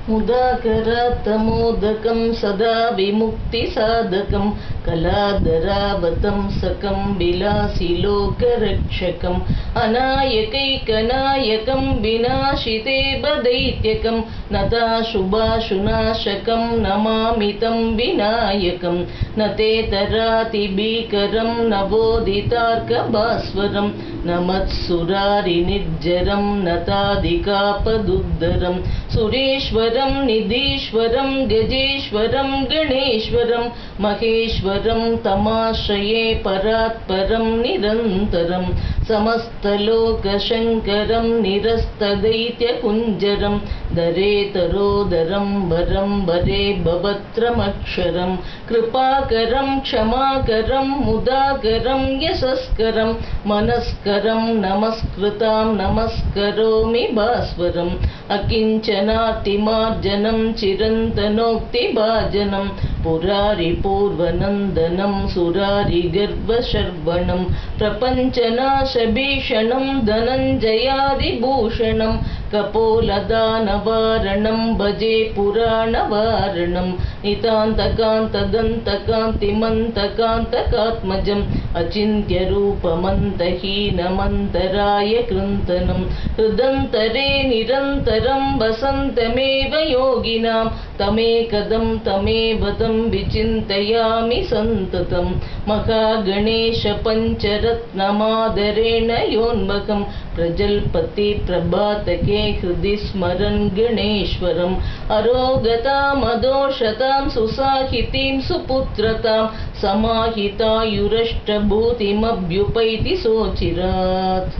मुदाकरात्तमोदकं सदा विमुक्तिसाधकं कलाधरावतंसकं विलासिलोकरक्षकम् अनायकैकनायकं विनाशितेवदैत्यकं नताशुभाशुनाशकं नमामि तं विनायकं न ते तरातिभीकरं नवोदितार्कभास्वरं नमत्सुरारिनिर्जरं नतादिकापदुद्धरं सुरेश्वरं निधीश्वरं गजेश्वरं गणेश्वरं महेश्वरं तमाश्रये परात्परं निरन्तरं समस्तलोकशङ्करं निरस्तदैत्यकुञ्जरं दरेतरोदरं वरं वरे भवत्रमक्षरं कृपाकरं क्षमाकरं मुदाकरं यशस्करं मनस्करं नमस्कृतां नमस्करोमि भास्वरम् अकिञ्चनातिमार्जनं चिरन्तनोक्तिभाजनं पुरारिपूर्वनन्दनं सुरारिगर्वशर्वणं प्रपञ्चनाशभीषणं धनञ्जयादिभूषणं कपोलदानवारणं भजे पुराणवारणं नितान्तकान्तदन्तकान्तिमन्तकान्तकात्मजम् अचिन्त्यरूपमन्तहीनमन्तराय कृन्तनं हृदन्तरे निरन्तरं वसन्तमेव योगिनां तमेकदं तमेव तं विचिन्तयामि सन्ततं महागणेश पञ्चरत्नमादरेण योन्मकं प्रजल्पति प्रभातके हृदि स्मरन् गणेश्वरम् अरोगतामदोषतां सुसाहितीं सुपुत्रतां समाहितायुरष्टभूतिमभ्युपैति सोचिरात्।